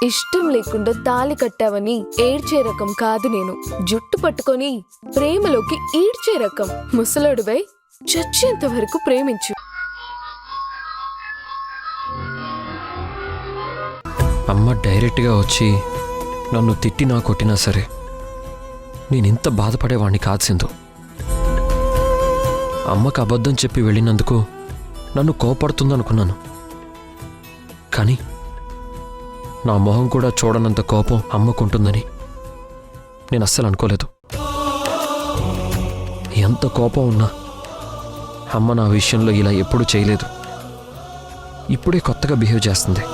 ఇష్టం లేకుండా తాళి కట్టావని ఏడ్చే రకం కాదు నేను. జుట్టు పట్టుకొని ప్రేమలోకి ఈడ్చే రకం. ముసలాడువై చచ్చేంత వరకు ప్రేమించు. అమ్మ డైరెక్ట్గా వచ్చి నన్ను తిట్టినా కొట్టినా సరే నేనింత బాధపడేవాణ్ణి కాదు సింధు. అమ్మకు అబద్ధం చెప్పి వెళ్ళినందుకు నన్ను కోపడుతుందనుకున్నాను. కానీ నా మొహం కూడా చూడనంత కోపం అమ్మకుంటుందని నేను అస్సలు అనుకోలేదు. ఎంత కోపం ఉన్నా అమ్మ నా విషయంలో ఇలా ఎప్పుడూ చేయలేదు. ఇప్పుడే కొత్తగా బిహేవ్ చేస్తుంది.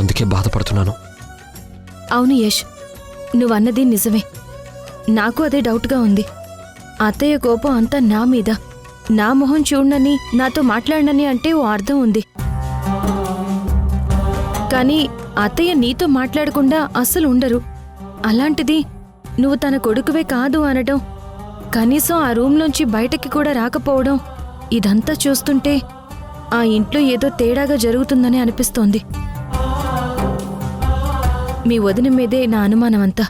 అందుకే బాధపడుతున్నాను. అవును యష్, నువ్వన్నది నిజమే. నాకు అదే డౌట్గా ఉంది. అత్తయ్య కోపం అంతా నా మీద. నా మొహం చూడనని, నాతో మాట్లాడనని అంటే ఓ అర్థం ఉంది. కానీ అత్తయ్య నీతో మాట్లాడకుండా అస్సలు ఉండరు. అలాంటిది నువ్వు తన కొడుకువే కాదు అనడం, కనీసం ఆ రూంలోంచి బయటకి కూడా రాకపోవడం, ఇదంతా చూస్తుంటే ఆ ఇంట్లో ఏదో తేడాగా జరుగుతుందని అనిపిస్తోంది. మీ వదిన మీదే నా అనుమానమంతా.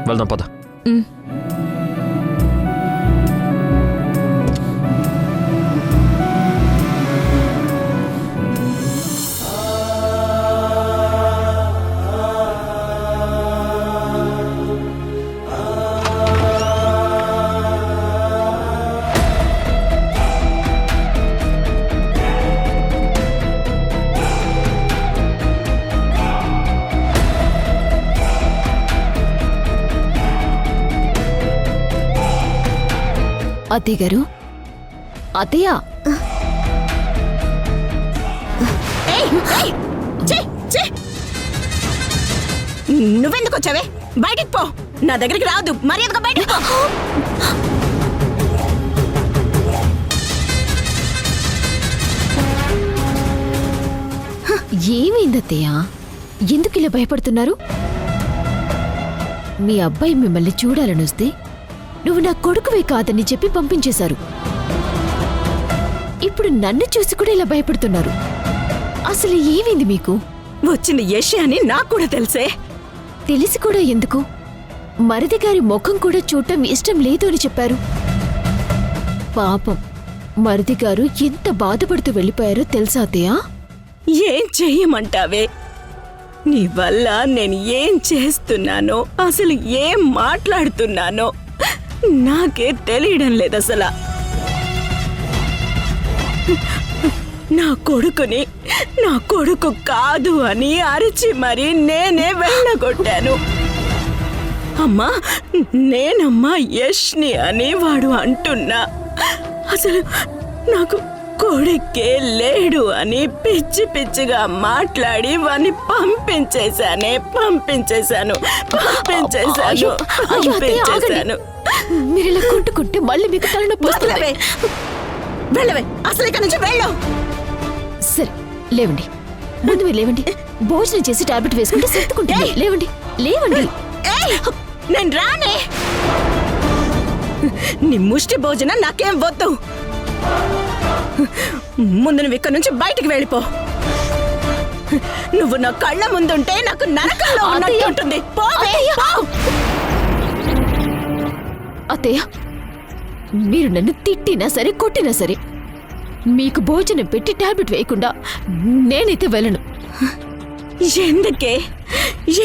వెళ్దాం పద. అత్తయ్య గారు, అత్తయ్య, నువ్వెందుకు వచ్చావే? బయటికి పో. నా దగ్గరికి రావద్దు. మర్యాదగా బయటికి పో. ఏమైంది అత్తయ్య? ఎందుకు ఇలా భయపడుతున్నారు? మీ అబ్బాయి మిమ్మల్ని చూడాలని వస్తే నువ్వు నా కొడుకువే కాదని చెప్పి పంపించేశారు. ఇప్పుడు నన్ను చూసి కూడా ఇలా భయపడుతున్నారు. అసలు ఏమైంది మీకు? వచ్చింది యష్ అని నాకు కూడా తెలుసే. తెలిసి కూడా ఎందుకు? మరిది గారి ముఖం కూడా చూడటం ఇష్టం లేదు అని చెప్పారు. పాపం మరిది గారు ఎంత బాధపడుతూ వెళ్ళిపోయారో తెలుసా అత్తయ్య? ఏం చెయ్యమంటావే? నీ వల్ల నేను ఏం చేస్తున్నానో, అసలు ఏం మాట్లాడుతున్నానో నాకే తెలియడం లేదు అసలు. నా కొడుకుని నా కొడుకు కాదు అని అరిచి మరీ నేనే వెళ్ళగొట్టాను. అమ్మా, నేనమ్మా యష్ని అని వాడు అంటున్నా. అసలు నాకు కొడుకే లేడు అని పిచ్చి పిచ్చిగా మాట్లాడి వాణ్ణి పంపించేశాను. మీరిలా కొట్టుకుంటే మళ్ళీ మీకు తలనొప్పి వస్తుంది. వెళ్ళవే, అసలు ఇక్కడ నుంచి వెళ్ళు. సరే లేవండి, ముందు మీరు లేవండి. భోజనం చేసి టాబ్లెట్ వేసుకుంటే సర్దుకుంటుంది. లేవండి లేవండి. నేను రానే. నీ ముష్టి భోజనం నాకేం వద్దు. ముందు నువ్వు ఇక్కడ నుంచి బయటికి వెళ్ళిపో. నువ్వు నా కళ్ళ ముందుంటే నాకు నరకంలో ఉన్నట్టు ఉంటుంది. అత్తయ్య, మీరు నన్ను తిట్టినా సరే కొట్టినా సరే మీకు భోజనం పెట్టి టాబ్లెట్ వేయకుండా నేనైతే వెళ్ళను.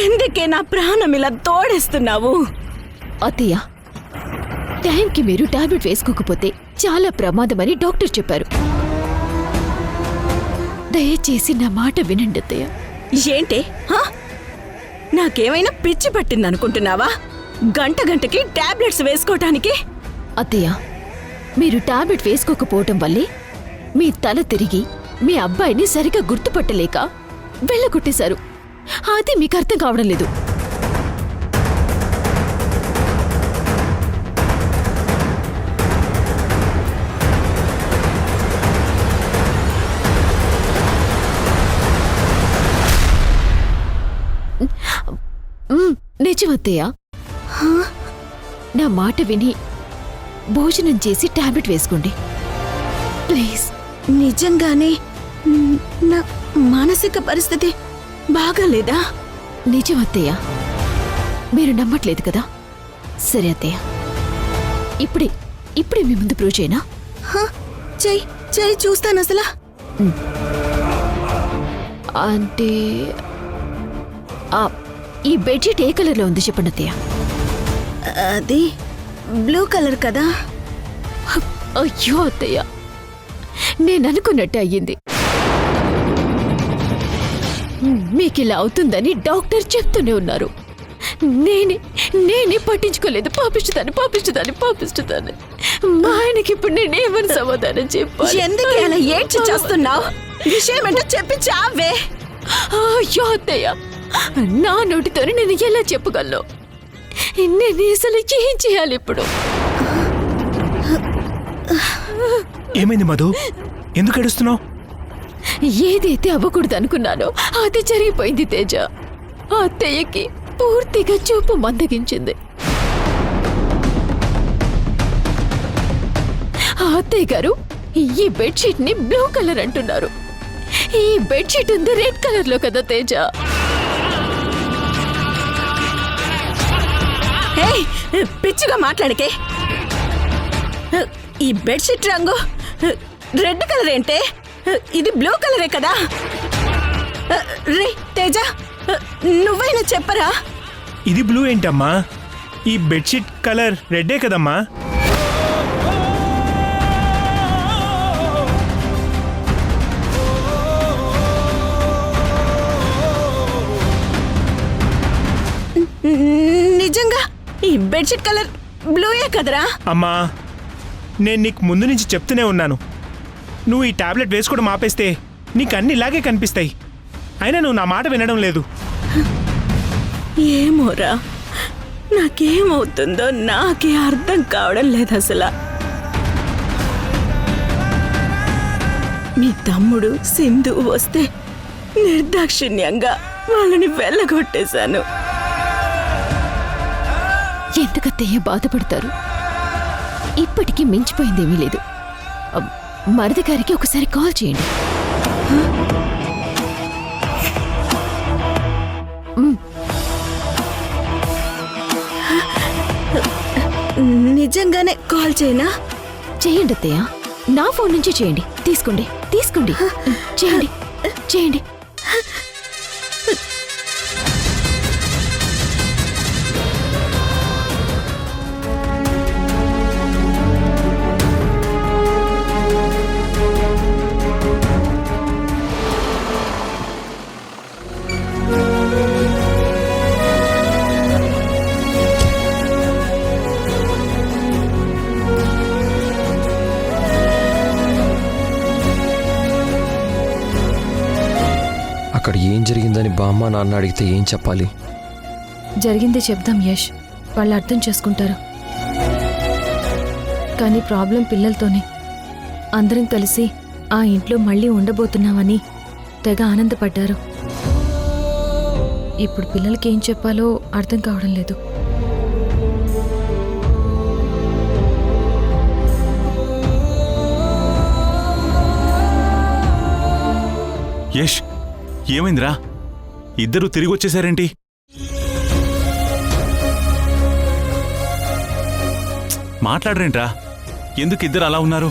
ఎందుకే నా ప్రాణం ఇలా తోడేస్తున్నావు? అత్తయ్య, టైంకి మీరు టాబ్లెట్ వేసుకోకపోతే చాలా ప్రమాదమని డాక్టర్ చెప్పారు. దయచేసి నా మాట వినండి అత్తయ్య. ఏంటి? నాకేమైనా పిచ్చి పట్టిందనుకుంటున్నావా? గంటకి టాబ్లెట్స్ వేసుకోవటానికి? అత్తయ్య, మీరు టాబ్లెట్ వేసుకోకపోవటం వల్లే మీ తల తిరిగి మీ అబ్బాయిని సరిగా గుర్తుపట్టలేక వెళ్ళగొట్టేశారు. అది మీకు అర్థం కావడం లేదు. నిజమత్తయ్య. నా మాట విని భోజనం చేసి టాబ్లెట్ వేసుకోండి ప్లీజ్. నిజంగానే నా మానసిక పరిస్థితి బాగాలేదా? నిజమత్తయ్య, మీరు నమ్మట్లేదు కదా? సరే అత్తయ్య, ఇప్పుడే మీ ముందు ప్రూవ్ చేయనా? చెయ్యి చూస్తాను అసలు. అంటే ఈ బెడ్షీట్ ఏ కలర్లో ఉంది చెప్పండి అత్తయ్య. అది బ్లూ కలర్ కదా? అయ్యో అత్తయ్య, నేను అనుకున్నట్టే అయ్యింది. మీకు ఇలా అవుతుందని డాక్టర్ చెప్తూనే ఉన్నారు. నేనే పట్టించుకోలేదు. పాపిస్తుతాను. మా ఆయనకి ఇప్పుడు నేనేమని సమాధానం చెప్పాలి? ఎందుకు అలా ఏడ్చి చేస్తున్నావు? విషయం ఏంటో చెప్పి చావే. అయ్యో అత్తయ్య, నా నోటితోనే నేను ఎలా చెప్పగలను? నేను అసలు ఏం చేయాలి ఇప్పుడు? ఏమైంది మధు? ఎందుకు ఏడుస్తున్నావు? ఏదైతే అవ్వకూడదు అనుకున్నానో అది జరిగిపోయింది తేజ. ఆ అత్తయ్యకి పూర్తిగా చూపు మందగించింది. ఆ అత్తయ్య గారు ఈ బెడ్షీట్ ని బ్లూ కలర్ అంటున్నారు. ఈ బెడ్షీట్ ఉంది రెడ్ కలర్ లో కదా తేజ. ఏయ్, పిచ్చిగా మాట్లాడకే. ఈ బెడ్షీట్ రంగు రెడ్ కలర్ ఏంటే? ఇది బ్లూ కలరే కదా? రే తేజ, నువ్వైనా చెప్పరా? ఇది బ్లూ ఏంటమ్మా? ఈ బెడ్షీట్ కలర్ రెడ్డే కదమ్మా? నిజంగా ఈ బెడ్షీట్ కలర్ బ్లూయే కదరా? అమ్మా, నేను నీకు ముందు నుంచి చెప్తూనే ఉన్నాను, నువ్వు ఈ టాబ్లెట్ వేసుకోవడం ఆపేస్తే నీకు అన్ని ఇలాగే కనిపిస్తాయి. అయినా నువ్వు నా మాట వినడం లేదు. ఏమోరా, నాకేమవుతుందో నాకే అర్థం కావడం లేదు అసలు. మీ తమ్ముడు సింధు వస్తే నిర్దాక్షిణ్యంగా వాళ్ళని వెళ్ళగొట్టేశాను. ఎందుకత్తయ్య బాధపడతారు? ఇప్పటికీ మించిపోయిందేమీ లేదు. మరిది గారికి ఒకసారి కాల్ చేయండి. నిజంగానే కాల్ చేయనా? చేయండి అత్తయ్య, నా ఫోన్ నుంచి చేయండి. తీసుకోండి చేయండి. అక్కడ ఏం జరిగిందని బామ్మ నాన్న అడిగితే ఏం చెప్పాలి? జరిగింది చెప్దాం యష్, వాళ్ళు అర్థం చేసుకుంటారు. కానీ ప్రాబ్లం పిల్లలతోనే. అందరం కలిసి ఆ ఇంట్లో మళ్ళీ ఉండబోతున్నామని తెగ ఆనందపడ్డారు. ఇప్పుడు పిల్లలకి ఏం చెప్పాలో అర్థం కావడం లేదు. యష్, ఏమైందిరా? ఇద్దరు తిరిగి వచ్చేసారేంటి? మాట్లాడరేంట్రా? ఎందుకు ఇద్దరు అలా ఉన్నారు?